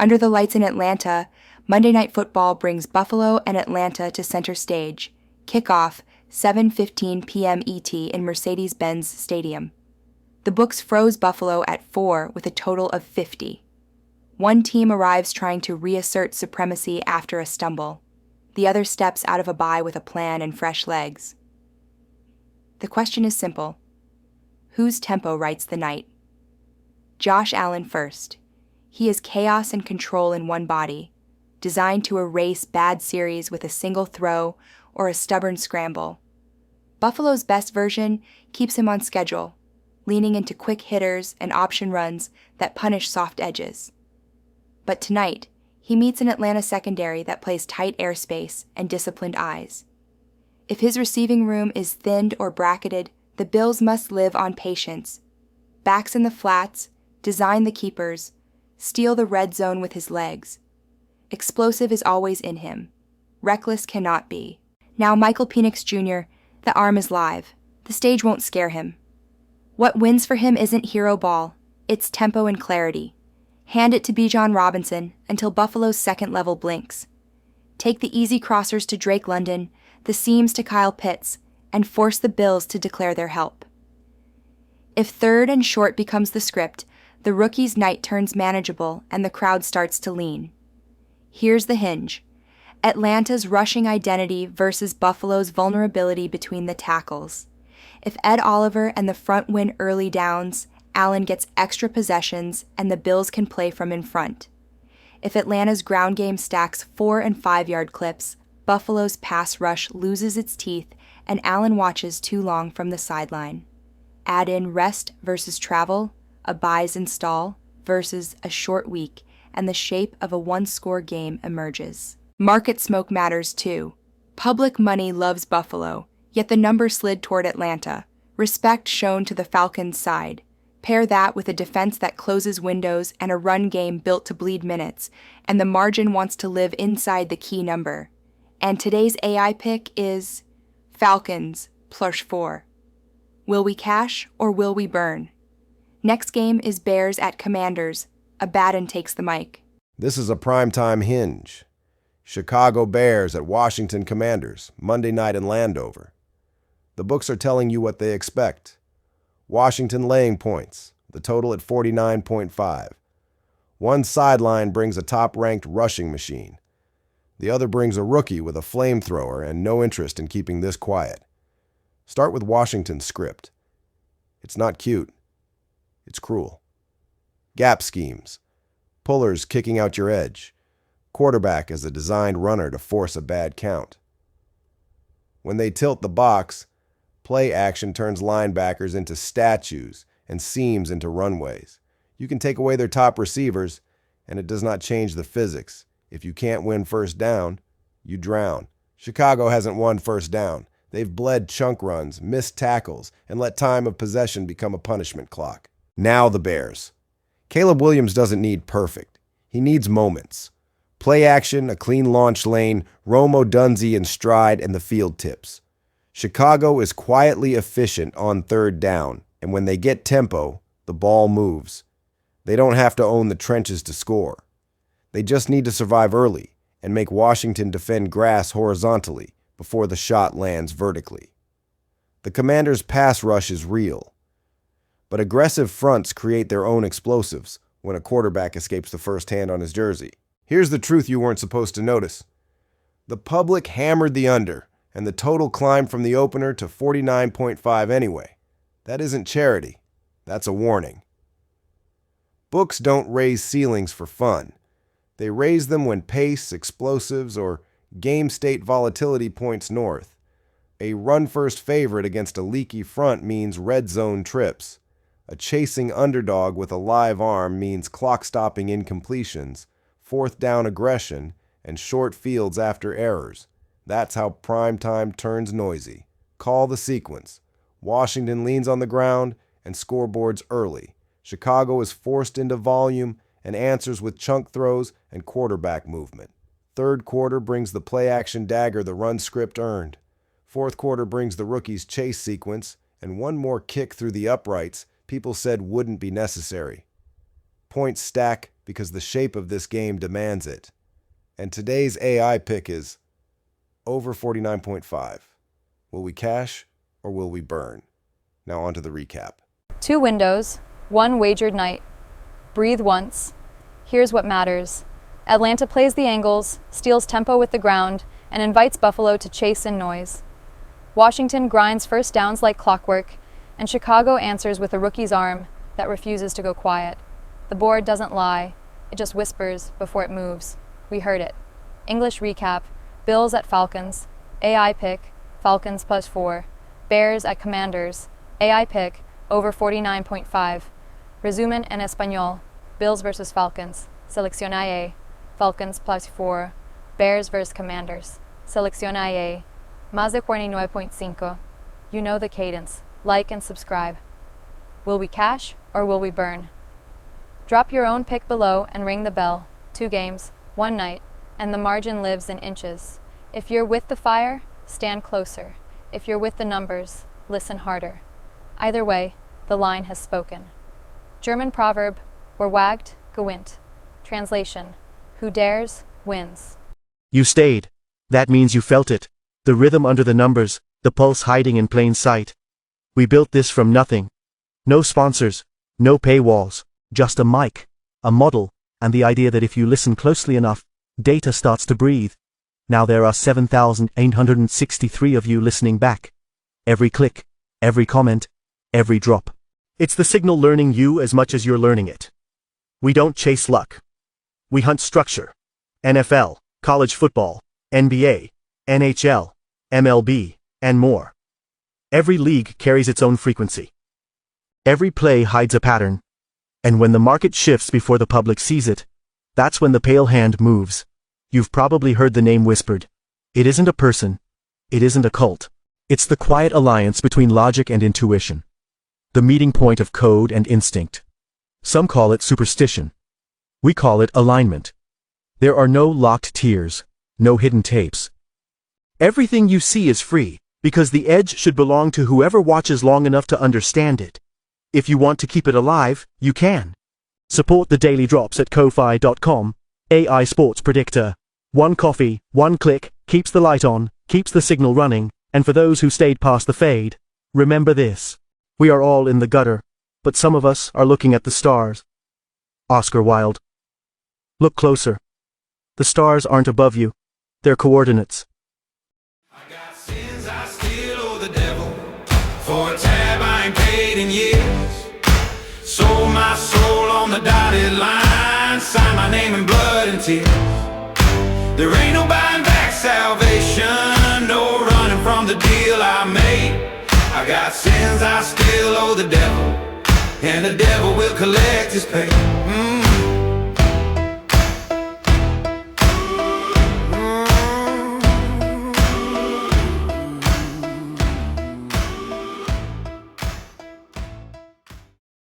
Under the lights in Atlanta, Monday Night Football brings Buffalo and Atlanta to center stage. Kickoff, 7:15 p.m. ET in Mercedes-Benz Stadium. The books froze Buffalo at 4 with a total of 50. One team arrives trying to reassert supremacy after a stumble. The other steps out of a bye with a plan and fresh legs. The question is simple. Whose tempo writes the night? Josh Allen first. He is chaos and control in one body, designed to erase bad series with a single throw or a stubborn scramble. Buffalo's best version keeps him on schedule, leaning into quick hitters and option runs that punish soft edges. But tonight, he meets an Atlanta secondary that plays tight airspace and disciplined eyes. If his receiving room is thinned or bracketed, the Bills must live on patience. Backs in the flats, design the keepers, steal the red zone with his legs. Explosive is always in him. Reckless cannot be. Now Michael Penix Jr., the arm is live. The stage won't scare him. What wins for him isn't hero ball, it's tempo and clarity. Hand it to Bijan Robinson until Buffalo's second level blinks. Take the easy crossers to Drake London, the seams to Kyle Pitts, and force the Bills to declare their help. If third and short becomes the script, the rookie's night turns manageable and the crowd starts to lean. Here's the hinge. Atlanta's rushing identity versus Buffalo's vulnerability between the tackles. If Ed Oliver and the front win early downs, Allen gets extra possessions and the Bills can play from in front. If Atlanta's ground game stacks 4 and 5 yard clips, Buffalo's pass rush loses its teeth and Allen watches too long from the sideline. Add in rest versus travel, a buys and stall versus a short week, and the shape of a one-score game emerges. Market smoke matters too. Public money loves Buffalo, yet the number slid toward Atlanta. Respect shown to the Falcons' side. Pair that with a defense that closes windows and a run game built to bleed minutes, and the margin wants to live inside the key number. And today's AI pick is Falcons +4. Will we cash or will we burn? Next game is Bears at Commanders. Abaddon takes the mic. This is a primetime hinge. Chicago Bears at Washington Commanders, Monday night in Landover. The books are telling you what they expect. Washington laying points, the total at 49.5. One sideline brings a top-ranked rushing machine. The other brings a rookie with a flamethrower and no interest in keeping this quiet. Start with Washington's script. It's not cute. It's cruel. Gap schemes. Pullers kicking out your edge. Quarterback as a designed runner to force a bad count. When they tilt the box, play action turns linebackers into statues and seams into runways. You can take away their top receivers, and it does not change the physics. If you can't win first down, you drown. Chicago hasn't won first down. They've bled chunk runs, missed tackles, and let time of possession become a punishment clock. Now the Bears. Caleb Williams doesn't need perfect. He needs moments. Play action, a clean launch lane, Romo Dunze in stride, and the field tips. Chicago is quietly efficient on third down, and when they get tempo, the ball moves. They don't have to own the trenches to score. They just need to survive early and make Washington defend grass horizontally before the shot lands vertically. The Commanders' pass rush is real, but aggressive fronts create their own explosives when a quarterback escapes the first hand on his jersey. Here's the truth you weren't supposed to notice. The public hammered the under, and the total climbed from the opener to 49.5 anyway. That isn't charity. That's a warning. Books don't raise ceilings for fun. They raise them when pace, explosives, or game state volatility points north. A run-first favorite against a leaky front means red zone trips. A chasing underdog with a live arm means clock-stopping incompletions, fourth down aggression, and short fields after errors. That's how primetime turns noisy. Call the sequence. Washington leans on the ground and scoreboards early. Chicago is forced into volume and answers with chunk throws and quarterback movement. Third quarter brings the play-action dagger the run script earned. Fourth quarter brings the rookie's chase sequence and one more kick through the uprights people said wouldn't be necessary. Points stack because the shape of this game demands it. And today's AI pick is over 49.5. Will we cash or will we burn? Now on to the recap. 2 windows, 1 wagered night. Breathe once. Here's what matters. Atlanta plays the angles, steals tempo with the ground, and invites Buffalo to chase in noise. Washington grinds first downs like clockwork, and Chicago answers with a rookie's arm that refuses to go quiet. The board doesn't lie, it just whispers before it moves. We heard it. English recap: Bills at Falcons. AI pick: Falcons +4. Bears at Commanders. AI pick: over 49.5. Resumen en español: Bills versus Falcons. Seleccionae: Falcons +4. Bears versus Commanders. Seleccionae: más de 49.5. You know the cadence. Like and subscribe. Will we cash or will we burn? Drop your own pick below and ring the bell. 2 games, 1 night, and the margin lives in inches. If you're with the fire, stand closer. If you're with the numbers, listen harder. Either way, the line has spoken. German proverb: wer wagt, gewinnt. Translation: who dares, wins. You stayed. That means you felt it. The rhythm under the numbers, the pulse hiding in plain sight. We built this from nothing. No sponsors, no paywalls, just a mic, a model, and the idea that if you listen closely enough, data starts to breathe. Now there are 7,863 of you listening back. Every click, every comment, every drop. It's the signal learning you as much as you're learning it. We don't chase luck. We hunt structure. NFL, college football, NBA, NHL, MLB, and more. Every league carries its own frequency. Every play hides a pattern. And when the market shifts before the public sees it, that's when the pale hand moves. You've probably heard the name whispered. It isn't a person. It isn't a cult. It's the quiet alliance between logic and intuition. The meeting point of code and instinct. Some call it superstition. We call it alignment. There are no locked tiers, no hidden tapes. Everything you see is free, because the edge should belong to whoever watches long enough to understand it. If you want to keep it alive, you can. Support the daily drops at ko-fi.com. AI Sports Predictor. 1 coffee, 1 click, keeps the light on, keeps the signal running, and for those who stayed past the fade, remember this. We are all in the gutter, but some of us are looking at the stars. Oscar Wilde. Look closer. The stars aren't above you. They're coordinates. I got sins I still owe the devil. For a tab I ain't paid in years. Sold my soul on the dotted line. Signed my name in blood and tears. There ain't no buying back salvation. No running from the deal I made. I got sins I still owe the devil. And the devil will collect his pay.